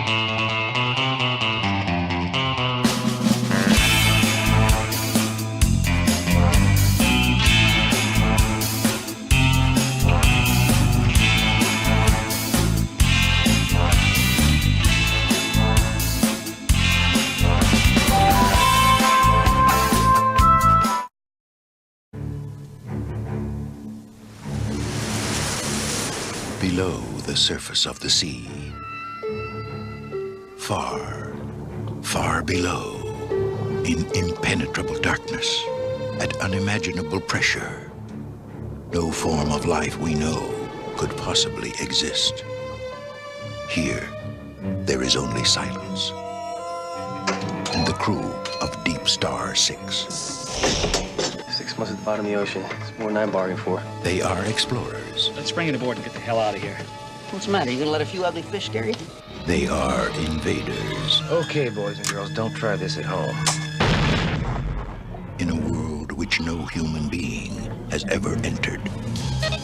Below the surface of the sea, far, far below, in impenetrable darkness, at unimaginable pressure, no form of life we know could possibly exist. Here, there is only silence. And the crew of DeepStar 6. 6 months at the bottom of the ocean. It's more than I bargained for. They are explorers. Let's bring it aboard and get the hell out of here. What's the matter? You gonna let a few ugly fish scare you? They are invaders. Okay, boys and girls, don't try this at home. In a world which no human being has ever entered.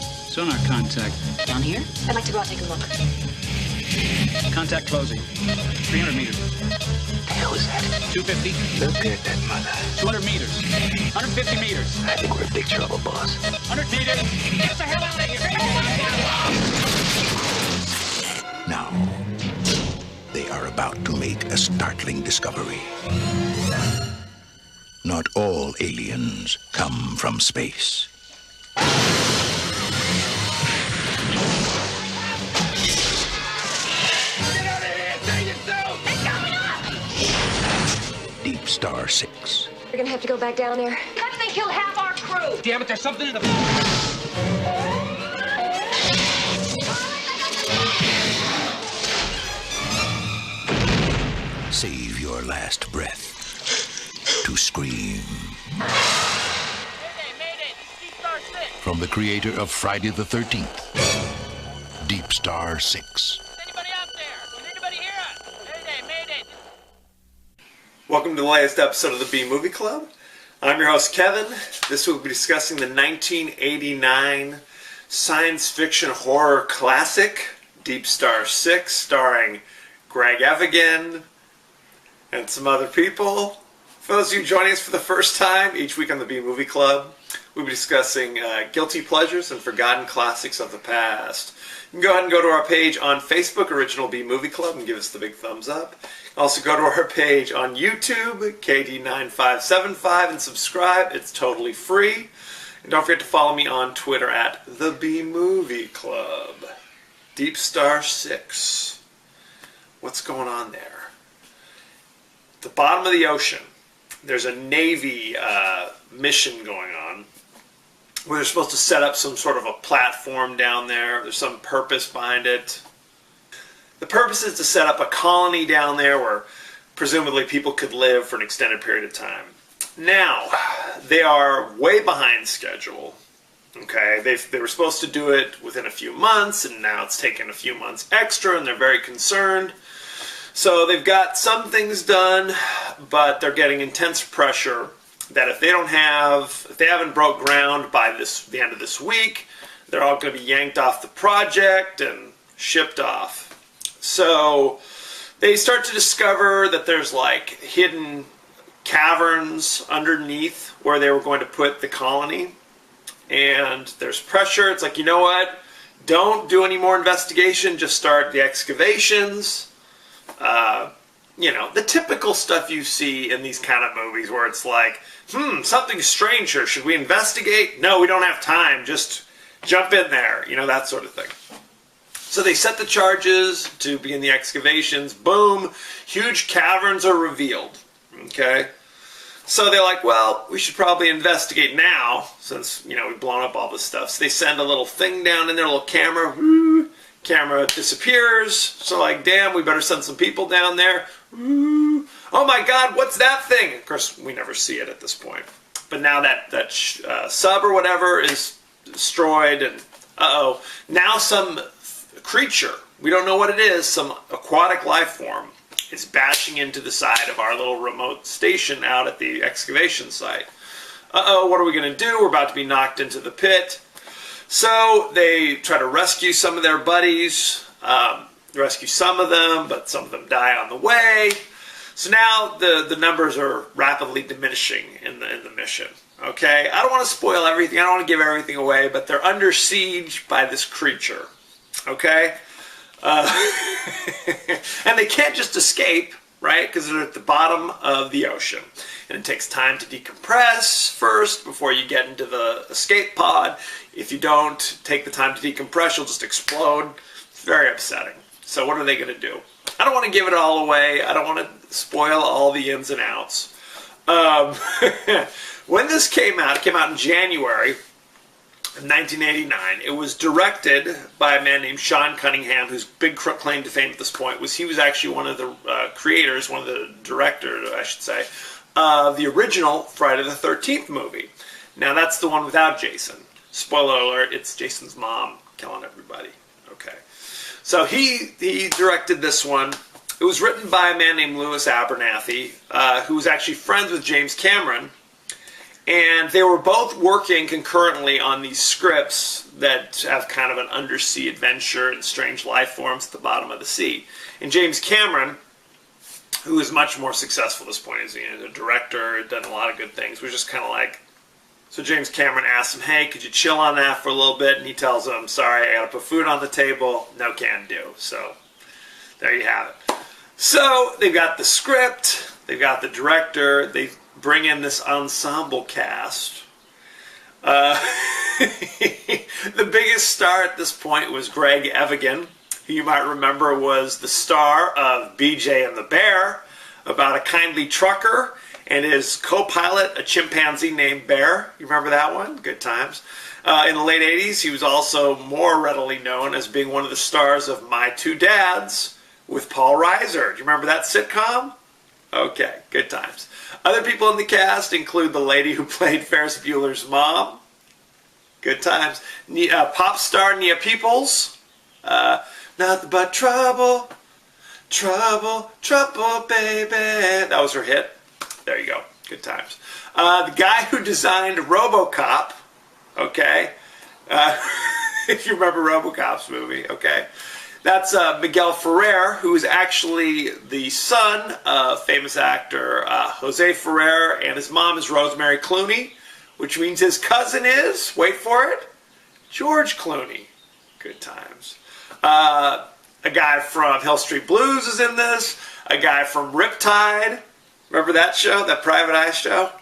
Sonar contact. Down here? I'd like to go out and take a look. Contact closing. 300 meters. The hell is that? 250. Look at that mother. 200 meters. 150 meters. I think we're in big trouble, boss. 100 meters. Get the hell out of here. Now, they are about to make a startling discovery. Not all aliens come from space. DeepStar 6. We're gonna have to go back down there. I think he'll have our crew. Damn it, there's something in the... Save your last breath to scream. Mayday, DeepStar 6. From the creator of Friday the 13th, DeepStar 6. Anybody out there? Can anybody hear us? Mayday. Welcome to the latest episode of the B Movie Club. I'm your host, Kevin. This week we'll be discussing the 1989 science fiction horror classic, DeepStar 6, starring Greg Evigan and some other people. For those of you joining us for the first time, each week on the B Movie Club, we'll be discussing guilty pleasures and forgotten classics of the past. You can go ahead and go to our page on Facebook, Original B Movie Club, and give us the big thumbs up. Also go to our page on YouTube, KD9575, and subscribe. It's totally free. And don't forget to follow me on Twitter at The B Movie Club. DeepStar 6. What's going on there? At the bottom of the ocean, there's a Navy mission going on where they're supposed to set up some sort of a platform down there. There's some purpose behind it. The purpose is to set up a colony down there where presumably people could live for an extended period of time. Now, they are way behind schedule. Okay, they were supposed to do it within a few months, and now it's taken a few months extra, and they're very concerned. So they've got some things done, but they're getting intense pressure that if they haven't broke ground by the end of this week, they're all going to be yanked off the project and shipped off. So they start to discover that there's like hidden caverns underneath where they were going to put the colony. And there's pressure. It's like, you know what? Don't do any more investigation. Just start the excavations. The typical stuff you see in these kind of movies where it's like, something's strange here. Should we investigate? No, we don't have time. Just jump in there. That sort of thing. So they set the charges to begin the excavations. Boom. Huge caverns are revealed. Okay. So they're like, well, we should probably investigate now since, we've blown up all this stuff. So they send a little thing down in their little camera. Woo. Camera disappears. So like, damn, we better send some people down there. Woo. Oh my God, what's that thing? Of course, we never see it at this point. But now that sub or whatever is destroyed, and now some creature, we don't know what it is, some aquatic life form is bashing into the side of our little remote station out at the excavation site. What are we going to do? We're about to be knocked into the pit. So they try to rescue some of their buddies. rescue some of them, but some of them die on the way. So now the numbers are rapidly diminishing in the mission. Okay, I don't want to spoil everything. I don't want to give everything away, but they're under siege by this creature. Okay, and they can't just escape, right? Because they're at the bottom of the ocean, and it takes time to decompress first before you get into the escape pod. If you don't take the time to decompress, you'll just explode. It's very upsetting. So what are they going to do? I don't want to give it all away. I don't want to spoil all the ins and outs. When this came out, it came out in January of 1989. It was directed by a man named Sean Cunningham, whose big claim to fame at this point was he was actually one of the creators, one of the directors, I should say, of the original Friday the 13th movie. Now, that's the one without Jason. Spoiler alert, it's Jason's mom killing everybody. Okay. So he directed this one. It was written by a man named Louis Abernathy, who was actually friends with James Cameron. And they were both working concurrently on these scripts that have kind of an undersea adventure and strange life forms at the bottom of the sea. And James Cameron, who is much more successful at this point, is a director, had done a lot of good things, was just kind of like... So James Cameron asked him, hey, could you chill on that for a little bit? And he tells him, sorry, I gotta put food on the table. No can do. So there you have it. So they've got the script, they've got the director, they bring in this ensemble cast. The biggest star at this point was Greg Evigan, who you might remember was the star of BJ and the Bear, about a kindly trucker and his co-pilot, a chimpanzee named Bear. You remember that one? Good times. In the late 80s, he was also more readily known as being one of the stars of My Two Dads with Paul Reiser. Do you remember that sitcom? Okay, good times. Other people in the cast include the lady who played Ferris Bueller's mom. Good times. Pop star Nia Peoples. Nothing but trouble, trouble, trouble, baby. That was her hit. There you go. Good times. The guy who designed RoboCop. Okay. If you remember RoboCop's movie. Okay. That's Miguel Ferrer, who is actually the son of famous actor Jose Ferrer, and his mom is Rosemary Clooney, which means his cousin is, wait for it, George Clooney. Good times. A guy from Hill Street Blues is in this. A guy from Riptide. Remember that show, that Private Eye show?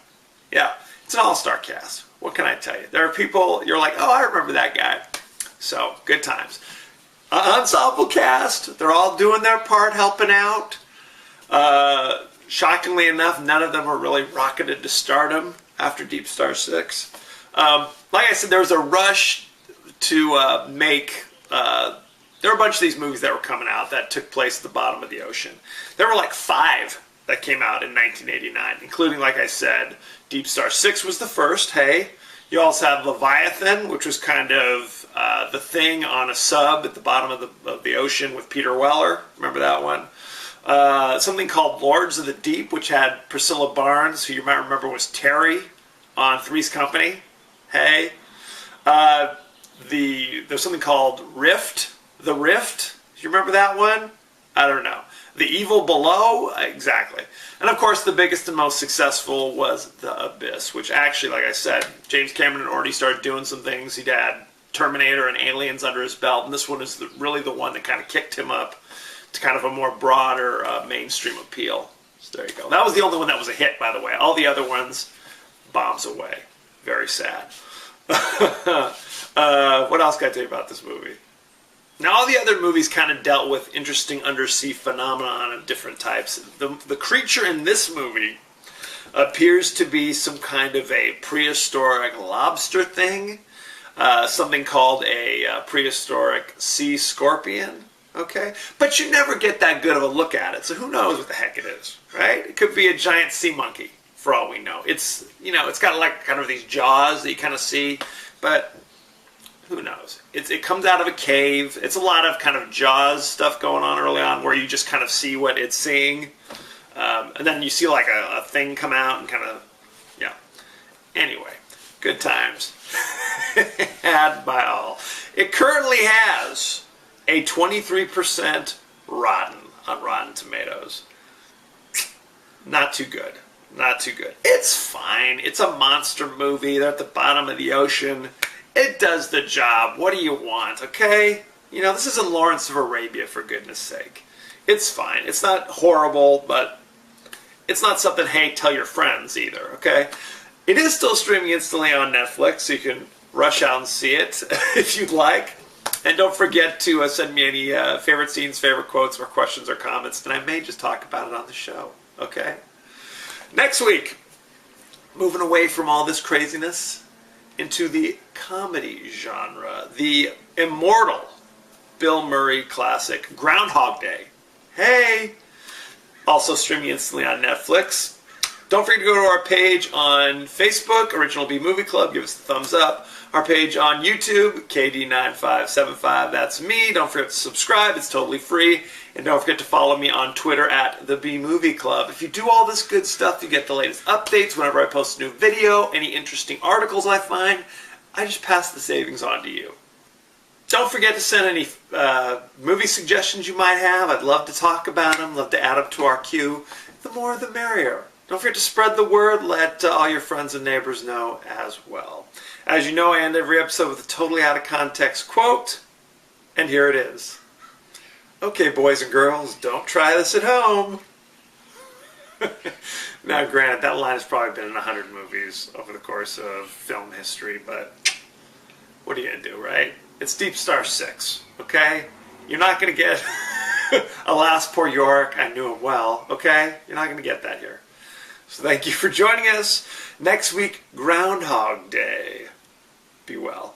Yeah, it's an all-star cast. What can I tell you? There are people, you're like, oh, I remember that guy. So, good times. Ensemble cast, they're all doing their part, helping out. Shockingly enough, none of them were really rocketed to stardom after DeepStar 6. Like I said, there was a rush to make... there were a bunch of these movies that were coming out that took place at the bottom of the ocean. There were like 5 that came out in 1989, including, like I said, DeepStar 6 was the first, hey. You also have Leviathan, which was kind of the Thing on a sub at the bottom of the ocean with Peter Weller. Remember that one? Something called Lords of the Deep, which had Priscilla Barnes, who you might remember was Terry on Three's Company. Hey. There's something called Rift. The Rift. Do you remember that one? I don't know. The Evil Below? Exactly. And of course, the biggest and most successful was The Abyss, which actually, like I said, James Cameron had already started doing some things. He'd had Terminator and Aliens under his belt, and this one is really the one that kind of kicked him up to kind of a more broader mainstream appeal. So there you go. That was the only one that was a hit, by the way. All the other ones, bombs away. Very sad. What else can I tell you about this movie? Now, all the other movies kind of dealt with interesting undersea phenomenon of different types. The creature in this movie appears to be some kind of a prehistoric lobster thing, something called a prehistoric sea scorpion, okay? But you never get that good of a look at it, so who knows what the heck it is, right? It could be a giant sea monkey, for all we know. It's, you know, it's got like kind of these jaws that you kind of see, but... who knows? It comes out of a cave. It's a lot of kind of Jaws stuff going on early on where you just kind of see what it's seeing. And then you see like a thing come out and kind of, yeah. Anyway, good times. Had by all. It currently has a 23% rotten on Rotten Tomatoes. Not too good. Not too good. It's fine. It's a monster movie. They're at the bottom of the ocean. It does the job. What do you want, okay? You know, this isn't Lawrence of Arabia, for goodness sake. It's fine. It's not horrible, but it's not something, hey, tell your friends either, okay? It is still streaming instantly on Netflix, so you can rush out and see it if you'd like. And don't forget to send me any favorite scenes, favorite quotes, or questions or comments, and I may just talk about it on the show, okay? Next week, moving away from all this craziness into the comedy genre, the immortal Bill Murray classic, Groundhog Day. Hey! Also streaming instantly on Netflix. Don't forget to go to our page on Facebook, Original B Movie Club. Give us a thumbs up. Our page on YouTube, KD9575. That's me. Don't forget to subscribe. It's totally free. And don't forget to follow me on Twitter at the B Movie Club. If you do all this good stuff, you get the latest updates whenever I post a new video, any interesting articles I find. I just pass the savings on to you. Don't forget to send any movie suggestions you might have. I'd love to talk about them, love to add them to our queue. The more the merrier. Don't forget to spread the word. Let all your friends and neighbors know as well. As you know, I end every episode with a totally out of context quote. And here it is. Okay, boys and girls, don't try this at home. Now, granted, that line has probably been in 100 movies over the course of film history, but what are you going to do, right? It's DeepStar 6, okay? You're not going to get Alas, Poor York, I knew him well, okay? You're not going to get that here. So thank you for joining us. Next week, Groundhog Day. Be well.